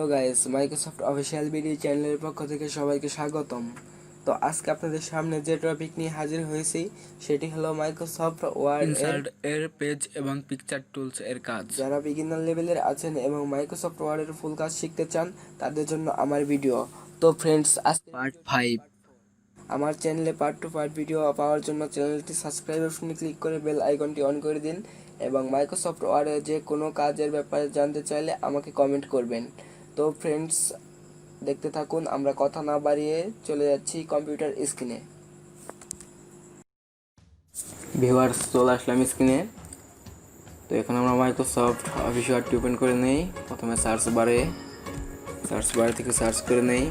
Hello guys, Microsoft official video চ্যানেলের পক্ষ থেকে সবাইকে স্বাগতম। তো আজকে আপনাদের সামনে যে টপিক নিয়ে হাজির হয়েছি সেটি হলো মাইক্রোসফট ওয়ার্ড ইনসার্ট এর পেজ এবং পিকচার টুলস এর কাজ। যারা বিগিনার লেভেলের আছেন এবং মাইক্রোসফট ওয়ার্ডের ফুল কাজ শিখতে চান তাদের জন্য আমার ভিডিও। তো ফ্রেন্ডস, আজকে পার্ট 5। আমার চ্যানেলে পার্ট টু পার্ট ভিডিও পাওয়ার জন্য চ্যানেলটি সাবস্ক্রাইব অপশনে ক্লিক করে বেল আইকনটি অন করে দিন এবং মাইক্রোসফট ওয়ার্ডে যে কোনো কাজের ব্যাপারে জানতে চাইলে আমাকে কমেন্ট করবেন। তো ফ্রেন্ডস, দেখতে থাকুন, আমরা কথা না বাড়িয়ে চলে যাচ্ছি কম্পিউটার স্ক্রিনে। ভিউয়ার্স, চলে আসলাম স্ক্রিনে। তো এখন আমরা মাইক্রোসফট অফিস ওয়ার্ডটি ওপেন করে নেই। প্রথমে সার্চ বারে থেকে সার্চ করে নেই।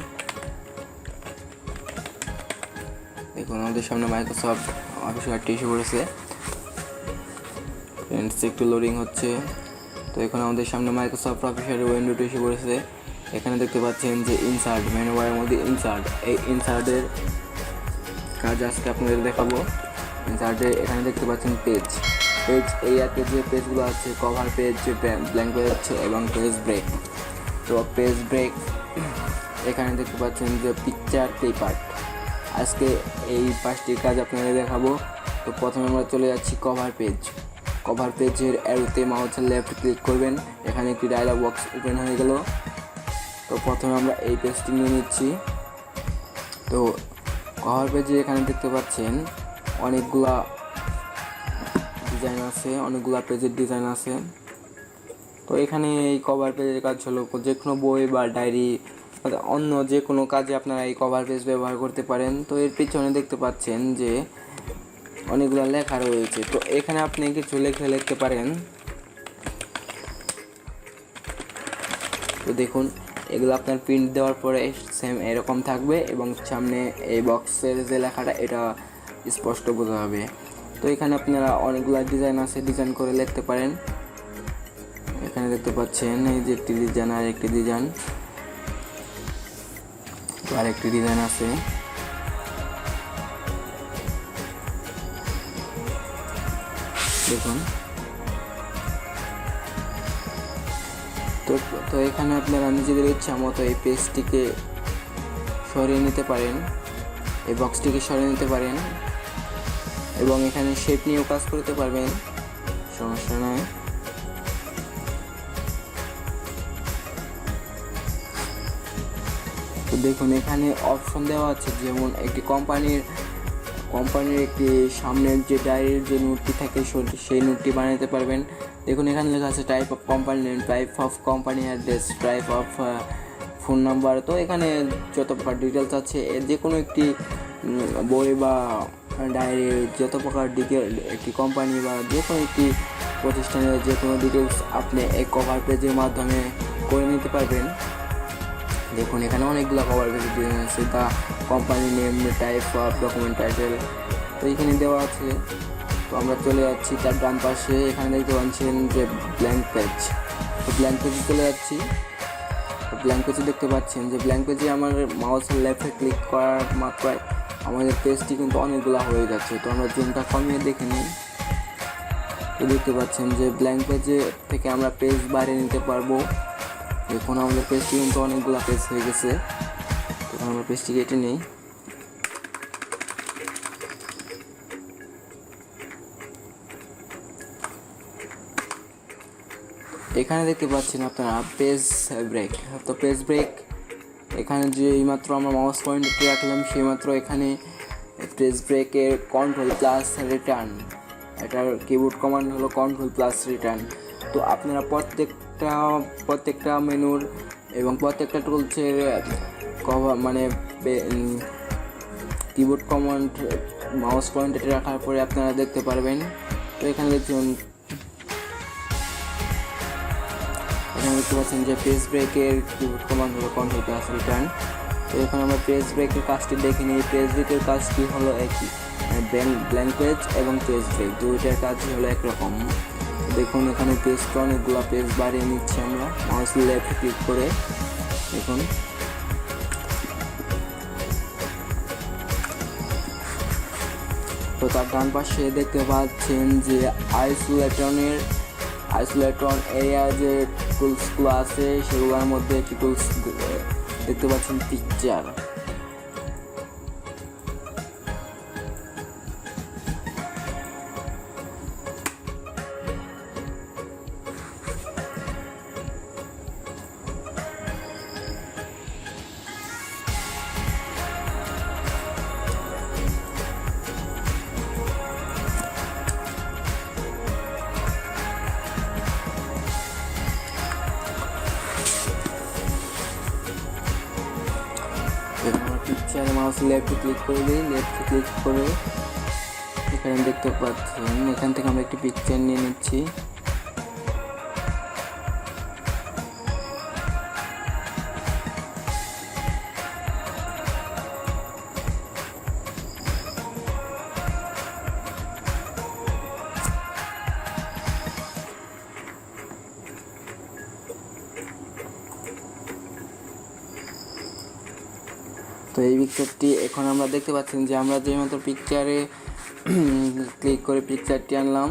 দেখুন আমাদের সামনে মাইক্রোসফট অফিস ওয়ার্ডটি এসে পড়েছে। ফ্রেন্ডস, একটু লোডিং হচ্ছে। তো এখন আমাদের সামনে মাইক্রোসফট অফিস ওয়ার্ডের উইন্ডোটি এসে পড়েছে। এখানে দেখতে পাচ্ছেন যে ইনসার্ট, মেনু বারের মধ্যে ইনসার্ট, এই ইনসার্টের কাজ আজকে আপনাদের দেখাবো। ইনসার্টে এখানে দেখতে পাচ্ছেন পেজ এই অ্যাপে যে পেজগুলো আছে, কভার পেজ, ব্ল্যাঙ্ক পেজ এবং পেজ ব্রেক। তো পেজ ব্রেক এখানে দেখতে পাচ্ছেন যে পিকচার পেপার। আজকে এই 5টি কাজ আপনাদের দেখাবো। তো প্রথমে আমরা চলে যাচ্ছি কভার পেজের অ্যারোতে মাউসের লেফট ক্লিক করবেন। এখানে একটি ডায়লগ বক্স ওপেন হয়ে গেল। তো প্রথমে আমরা এই পেজটি নিয়ে নিচ্ছি। তো কভার পেজে এখানে দেখতে পাচ্ছেন অনেকগুলা ডিজাইন আছে, অনেকগুলা পেজের ডিজাইন আছে। তো এখানে এই কভার পেজের কাজ হলো যে কোনো বই বা ডায়েরি, অন্য যে কোনো কাজে আপনারা এই কভার পেজ ব্যবহার করতে পারেন। তো এর পিছনে দেখতে পাচ্ছেন যে অনেকগুলো লেখা রয়েছে। তো এখানে আপনি কিছু লিখতে পারেন। তো দেখুন, এগুলো আপনার প্রিন্ট দেওয়ার পরে সেম এরকম থাকবে এবং সামনে এই বক্সের যে লেখাটা এটা স্পষ্ট বোঝা যাবে। তো এখানে আপনারা অনেকগুলো ডিজাইন আছে, ডিজাইন করে লিখতে পারেন। এখানে দেখতে পাচ্ছেন এই যে একটি ডিজাইন আর একটি ডিজাইন, আর একটি ডিজাইন আছে। দেখুন, তো এখানে আপনারা নিজেদের ইচ্ছা মতো এই পেজটিকে সরিয়ে নিতে পারেন, এই বক্সটিকে সরিয়ে নিতে পারেন এবং এখানে শেপ নিয়েও কাজ করতে পারবেন, সমস্যা নয়। তো দেখুন, এখানে অপশন দেওয়া আছে, যেমন একটি কোম্পানির একটি সামনের যে ডায়েরির যে নোটটি থাকে সেই নোটটি বানাতে পারবেন। দেখুন, এখানে লেখা আছে type of company name, type of company address, type of phone number. তো এখানে যত প্রকার ডিটেলস আছে, যে কোনো একটি বই বা ডায়েরির যত প্রকার ডিটেল, একটি কোম্পানি বা যে কোনো একটি প্রতিষ্ঠানের যে কোনো ডিটেলস আপনি এই কভার পেজের মাধ্যমে করে নিতে পারবেন। দেখুন, এখানে অনেকগুলো কভার পেজ ডিজাইন আছে। The company name, type of document title, তো এখানে দেওয়া আছে। তো আমরা চলে যাচ্ছি তার ডান পাশে। এখানে দেখতে পাচ্ছেন যে ব্ল্যাঙ্ক পেজ। তো ব্ল্যাঙ্ক পেজে চলে যাচ্ছি। তো ব্ল্যাঙ্ক পেজে দেখতে পাচ্ছেন যে ব্ল্যাঙ্ক পেজে আমার মাউসের লেফটে ক্লিক করার মাত্রায় আমাদের পেজটি কিন্তু অনেকগুলো হয়ে যাচ্ছে। তো আমরা জুমটা কমিয়ে দেখে নিই। তো দেখতে পাচ্ছেন যে ব্ল্যাঙ্ক পেজে থেকে আমরা পেজ বাড়িয়ে নিতে পারবো। এখন আমাদের পেজটি কিন্তু অনেকগুলো পেজ হয়ে গেছে। তখন আমরা পেজটি কেটে নিই। এখানে দেখতে পাচ্ছেন আপনারা পেজ ব্রেক। তো পেজ ব্রেক এখানে যে এইমাত্র আমরা মাউস পয়েন্টারটি রাখলাম, সেইমাত্র এখানে পেজ ব্রেকের কন্ট্রোল প্লাস রিটার্ন, এটার কিবোর্ড কমান্ড হলো কন্ট্রোল প্লাস রিটার্ন। তো আপনারা প্রত্যেকটা মেনুর এবং প্রত্যেকটা টুলসের কিবোর্ড কমান্ড মাউস পয়েন্টারে রাখার পরে আপনারা দেখতে পারবেন। তো এখানে দেখুন, এখানে দেখতে পাচ্ছেন যে পেজ ব্রেকের কিবোর্ড কমান্ড হলো কন্ট্রোল প্লাস রিটার্ন। তো এখন আমরা পেজ ব্রেকের কাজটি দেখে নিই। পেজ ব্রেকের কাজটি হলো একই, ব্ল্যাঙ্ক পেজ এবং পেজ ব্রেক দুইটার কাজই হলো একরকম। দেখুন, এখানে পেজটা অনেকগুলো পেজ বাড়িয়ে নিচ্ছি আমরা মাউস লেফট ক্লিক করে। দেখুন, তো তার ডান পাশে দেখতে পাচ্ছেন যে আইসোলেটন এরিয়া যে টুলসগুলো আছে সেগুলোর মধ্যে একটি টুলস দেখতে পাচ্ছেন পিকচার। পিকচারে মাউস লেফটে ক্লিক করে দিই, লেফটে ক্লিক করে এখানে দেখতে পাচ্ছেন এখান থেকে আমরা একটি পিকচার নিয়ে নিচ্ছি। তো এই পিকচারটি এখন আমরা দেখতে পাচ্ছেন যে আমরা যে মাত্র পিকচারে ক্লিক করে পিকচারটি আনলাম,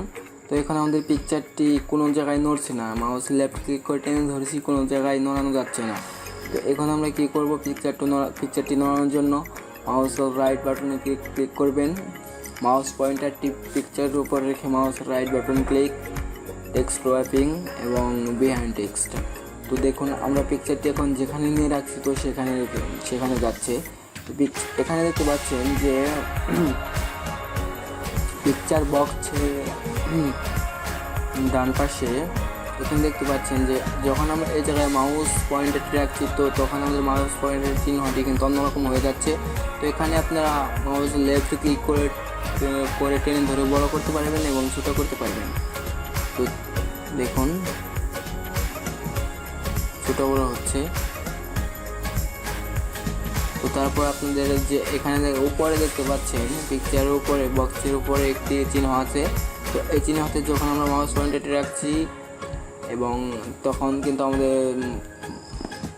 তো এখন আমাদের পিকচারটি কোনো জায়গায় নড়ছে না, মাউস লেফট ক্লিক করে টেনে ধরেছি, কোনো জায়গায় নড়ানো যাচ্ছে না। তো এখন আমরা কী করব, পিকচারটি নড়ানোর জন্য মাউস রাইট বাটনে ক্লিক করবেন, মাউস পয়েন্টারটি পিকচারের উপর রেখে mouse right button click, text wrapping এবং বিহাইন্ড টেক্সট। তো দেখুন আমরা পিকচারটি এখন যেখানে নিয়ে রাখছি তো সেখানে যাচ্ছে। এখানে দেখতে পাচ্ছেন যে পিকচার বক্সে ডান পাশে এখানে দেখতে পাচ্ছেন যে যখন আমরা এই জায়গায় মাউস পয়েন্টারটি রাখছি তো তখন আমাদের মাউস পয়েন্টারের চিহ্নটি কিন্তু অন্যরকম হয়ে যাচ্ছে। তো এখানে আপনারা মাউস লেফট ক্লিক করে টেনে ধরে বড় করতে পারবেন এবং ছোটো করতে পারবেন। তো দেখুন ছোটো বড় হচ্ছে। তো তারপর আপনাদের যে এখানে উপরে দেখতে পাচ্ছেন পিকচারের উপরে বক্সের উপরে একটি চিহ্ন আছে, তো এই চিহ্নতে যখন আমরা মাউস পয়েন্টারটি রাখছি এবং তখন কিন্তু আমাদের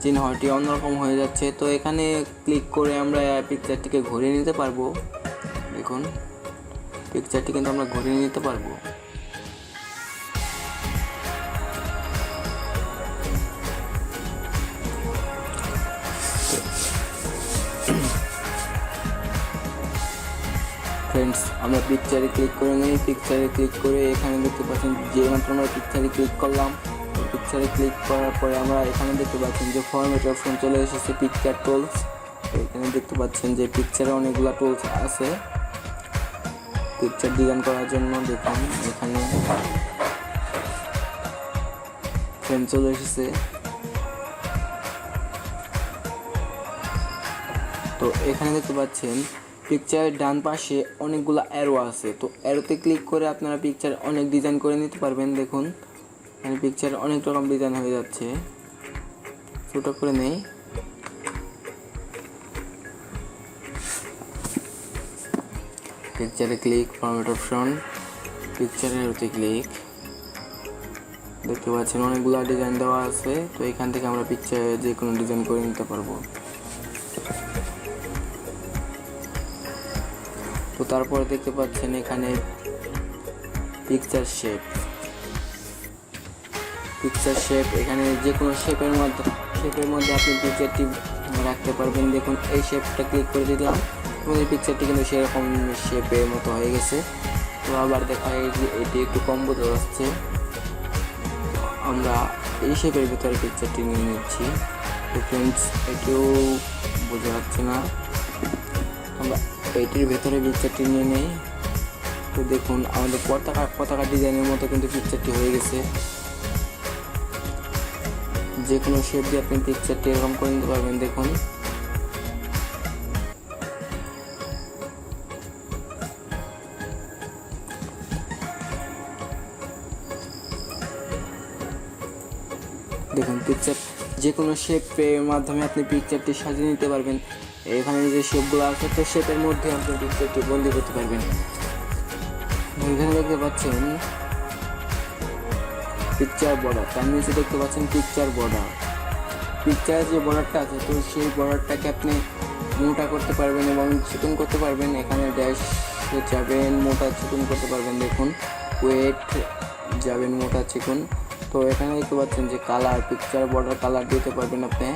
চিহ্নটি অন্যরকম হয়ে যাচ্ছে। তো এখানে ক্লিক করে আমরা পিকচারটিকে ঘুরিয়ে নিতে পারবো। দেখুন পিকচারটি কিন্তু আমরা ঘুরিয়ে নিতে পারবো। ফ্রেন্ডস আমরা পিকচারে ক্লিক করে নিই, পিকচারে ক্লিক করে এখানে দেখতে পাচ্ছেন যে মাত্র আমরা পিকচারে ক্লিক করলাম, পিকচারে ক্লিক করার পরে আমরা এখানে দেখতে পাচ্ছেন যে ফরম্যাট অপশন চলে এসেছে পিকচার টুলস। এখানে দেখতে পাচ্ছেন যে পিকচারে অনেকগুলো টুলস আছে পিকচার ডিজাইন করার জন্য। দেখুন এখানে ফ্রেম চলে এসেছে। তো এখানে দেখতে পাচ্ছেন পিকচারের ডান পাশে অনেকগুলো অ্যারো আছে, তো অ্যারোতে ক্লিক করে আপনারা পিকচার অনেক ডিজাইন করে নিতে পারবেন। দেখুন এখানে পিকচার অনেক রকম ডিজাইন হয়ে যাচ্ছে, ছোটো করে নেই। পিকচারে ক্লিক, ফরম্যাট অপশন, পিকচারের অ্যারোতে ক্লিক, দেখতে পাচ্ছেন অনেকগুলো ডিজাইন দেওয়া আছে। তো এখান থেকে আমরা পিকচারে যে কোনো ডিজাইন করে নিতে পারবো। তো তারপরে দেখতে পাচ্ছেন এখানে পিকচার শেপ, এখানে যে কোনো শেপের মধ্যে আপনি পিকচারটি রাখতে পারবেন। দেখুন এই শেপটা ক্লিক করে দিলাম, আমাদের পিকচারটি কিন্তু সেরকম শেপের মতো হয়ে গেছে। তো আবার দেখা যায় যে এটি একটু কম বোঝা যাচ্ছে, আমরা এই শেপের ভিতরে পিকচারটি নিয়ে নিচ্ছি। তো ফ্রেন্ডস এটিও বোঝা যাচ্ছে না, আমরা এটির ভেতরে পিকচারটি নিয়ে নেই। তো দেখুন আমাদের পতাকা ডিজাইনের মতো কিন্তু পিকচারটি হয়ে গেছে। যে কোনো শেপ দিয়ে আপনি পিকচারটি এরকম করে নিতে পারবেন। দেখুন পিকচার যে কোনো শেপের মাধ্যমে আপনি পিকচারটি সাজিয়ে নিতে পারবেন। এখানে যে শেপগুলো আছে তো শেপের মধ্যে আপনি পিকচারটি বন্দি করতে পারবেন। এখানে দেখতে পাচ্ছেন পিকচার বর্ডার, তার নিচে দেখতে পাচ্ছেন পিকচার বর্ডার। পিকচারের যে বর্ডারটা আছে তো সেই বর্ডারটাকে আপনি মোটা করতে পারবেন এবং চিকন করতে পারবেন। এখানে ড্যাশ যাবেন, মোটা চিকন করতে পারবেন। দেখুন ওয়েট যাবেন, মোটা চিকন। তো তো এখানে দেখতে পাচ্ছেন যে কালার, পিকচার বর্ডার কালার দিতে পারবেন আপনি।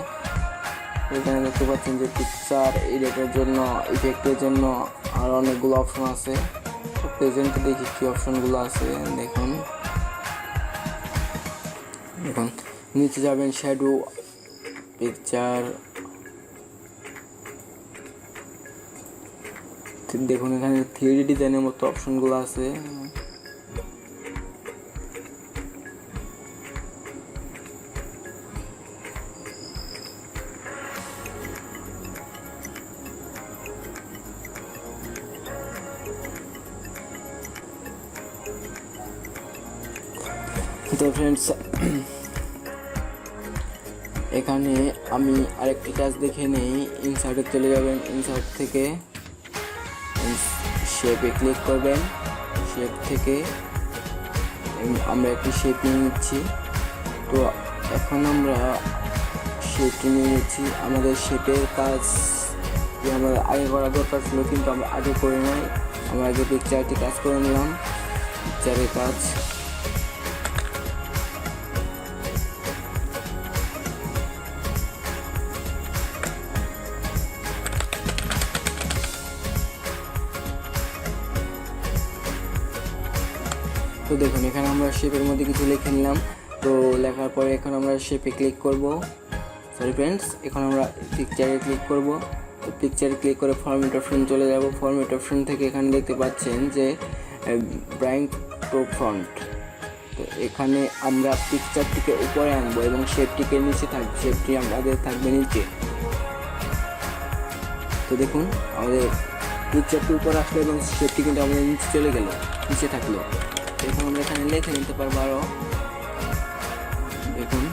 এখানে দেখতে পাচ্ছেন যে পিকচার এডিটের জন্য, ইফেক্টের জন্য আর অনেকগুলো অপশন আছে। তো প্রেজেন্টে দেখি কি অপশনগুলো আছে। দেখুন এখন নিচে যাবেন, শ্যাডো, পিকচার, দেখুন এখানে 3D ডিজাইনের মতো অপশনগুলো আছে। তো ফ্রেন্ডস, এখানে আমি আরেকটি কাজ দেখে নেই। ইনসার্টে চলে যাবেন, ইনসার্ট থেকে শেপে ক্লিক করবেন। শেপ থেকে আমরা একটি শেপ নিয়ে নিচ্ছি। তো এখন আমরা শেপটি নিয়ে নিচ্ছি। আমাদের শেপের কাজ আমাদের আগে করা দরকার ছিল, কিন্তু আমরা আগে করে নাই। আমরা আগে পিকচারটি কাজ করে নিলাম, পিকচারের কাজ। তো দেখুন এখানে আমরা শেপের মধ্যে কিছু লিখে নিলাম। তো লেখার পরে এখন আমরা শেপে ক্লিক করব। সরি ফ্রেন্ডস, এখন আমরা পিকচারে ক্লিক করব। তো পিকচারে ক্লিক করে ফরম্যাট অপশন চলে যাব। ফরম্যাট অপশন থেকে এখানে দেখতে পাচ্ছেন যে ব্রাইট টু ফ্রন্ট। তো এখানে আমরা পিকচারটিকে উপরে আনবো এবং শেপটিকে নিচে থাকবে, শেপটি আমাদের থাকবে নিচে। তো দেখুন আমাদের পিকচারটি উপরে আসলো এবং শেপটি কিন্তু আমাদের নিচে চলে গেল, নিচে থাকলো। এখন আমরা এখানে লিখে নিতে পারবো আরো। দেখুন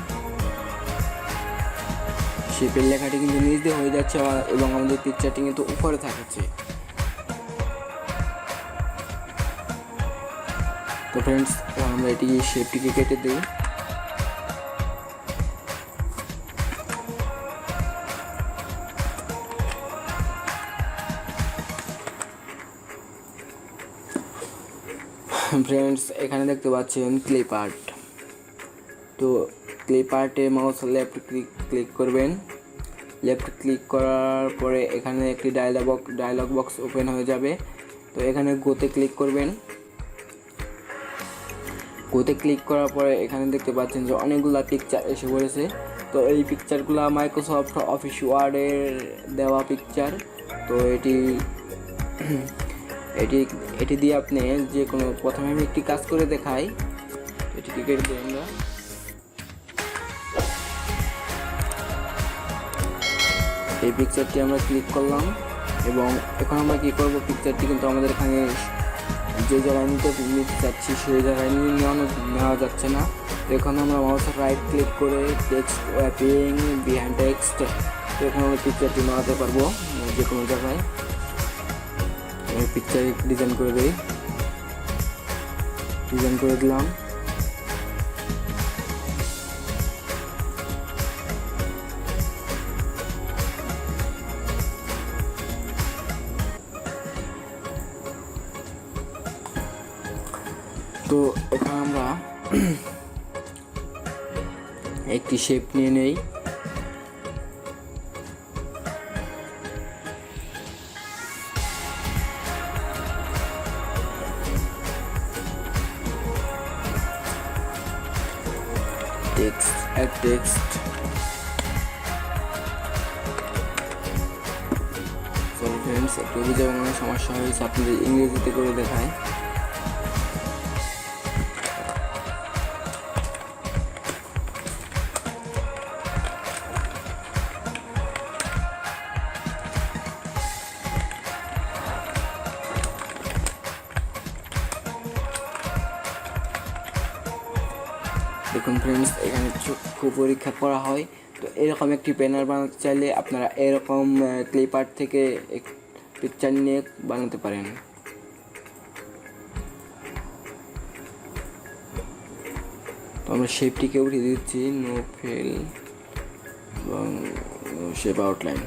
শেপের লেখাটি কিন্তু নিচ দিয়ে হয়ে যাচ্ছে এবং আমাদের পিকচারটি কিন্তু উপরে থাকছে। তো ফ্রেন্ডস, আমরা এটি শেপটিকে কেটে দিই। ফ্রেন্ডস, এখানে দেখতে পাচ্ছেন ক্লিপ আর্ট। তো ক্লিপ আর্টে মাউস লেফট ক্লিক করবেন। লেফট ক্লিক করার পরে এখানে একটি ডায়লগ বক্স ওপেন হয়ে যাবে। তো এখানে গোতে ক্লিক করবেন। গোতে ক্লিক করার পরে এখানে দেখতে পাচ্ছেন যে অনেকগুলো পিকচার এসে পড়েছে। তো এই পিকচারগুলো মাইক্রোসফট অফিস ওয়ার্ডের দেওয়া পিকচার। তো এটি দিয়ে আপনি যে কোনো, প্রথমে আমি একটি কাজ করে দেখাই। এটিকে কেটে দিই আমরা। এই পিকচারটি আমরা ক্লিক করলাম এবং এখন আমরা কি করব, পিকচারটি কিন্তু আমাদের এখানে যে জায়গায় নিতে চাচ্ছি সেই জায়গায় নেওয়া যাচ্ছে না। এখন আমরা মাউসের রাইট ক্লিক করে টেক্সট ওয়ার্পিং বিহাইন্ড টেক্সট, তো এখানে আমরা পিকচারটি নামাতে পারবো যে কোনো জায়গায়। পিকচার ডিজাইন করে দিই, ডিজাইন করে দিলাম। তো এখানে আমরা একটি শেপ নিয়ে নেই। টেক্সট সরি ফ্রেন্ডস, একটু বুঝে মনে সমস্যা হয়েছে, আপনাদের ইংরেজিতে করে দেখায়। দেখুন ফ্রেন্ডস, এখানে চক্ষু পরীক্ষা করা হয়। তো এরকম একটি ব্যানার বানাতে চাইলে আপনারা এরকম ক্লিপ আর্ট থেকে পিকচার নিয়ে বানাতে পারেন। তো আমরা শেপটিকে উঠিয়ে দিচ্ছি, নো ফেল এবং শেপ আউটলাইন।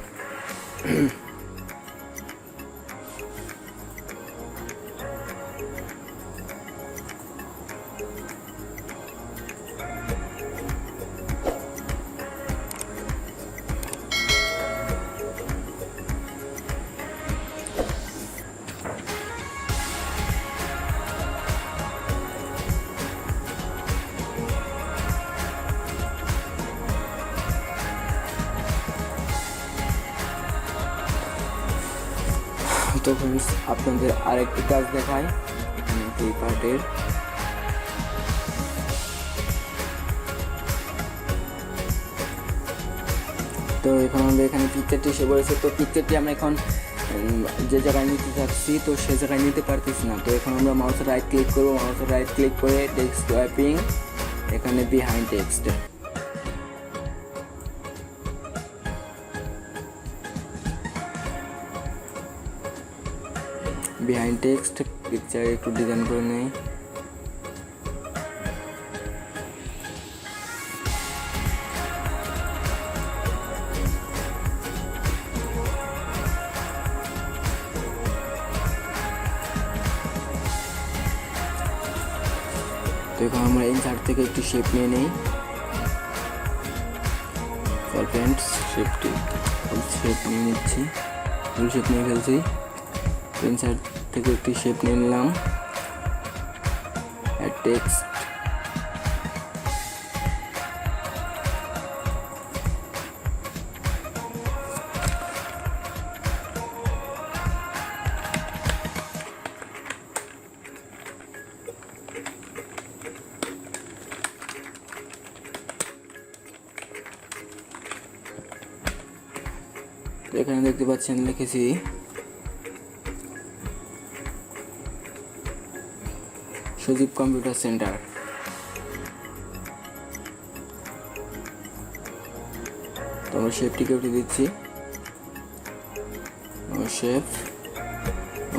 তো ফ্রেন্ডস আপনাদের আরেকটি কাজ দেখাই এখানে এই পার্টের। তো এখন আমরা এখানে পিকচারটি এসে পড়েছে। তো পিকচারটি আমরা এখন যে জায়গায় নিতে চাচ্ছি তো সে জায়গায় নিতে পারতেছি না। তো এখন আমরা মাউসের রাইট ক্লিক করবো, মাউসের রাইট ক্লিক করে টেক্সট সোয়াইপিং, এখানে behind text, behind text picture একটু ডিজাইন করে নেই। তো এখন আমরা ইনসার্ট থেকে একটি শেপ নিয়ে নেই। ফ্রেন্ডস শেপটি শেপ নিয়ে নিচ্ছি, ফুল শেপ নিয়ে ফেলছি। ইনসার্ট থেকে একটি শেপ নিয়ে নিলাম, অ্যাড টেক্সট, এখানে দেখতে পাচ্ছেন লিখেছি সজীব কম্পিউটার সেন্টার। তো আমরা শেপটিকে উঠে দিচ্ছি, শেপ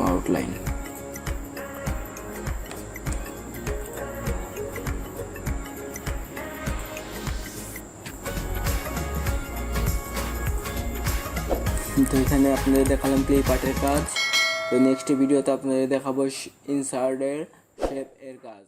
আউটলাইন। তো এখানে আপনাদের দেখালাম প্লে পার্টের কাজ। তো নেক্সট ভিডিওতে আপনাদের দেখাবো ইনসার্টের শেপ এর কাজ।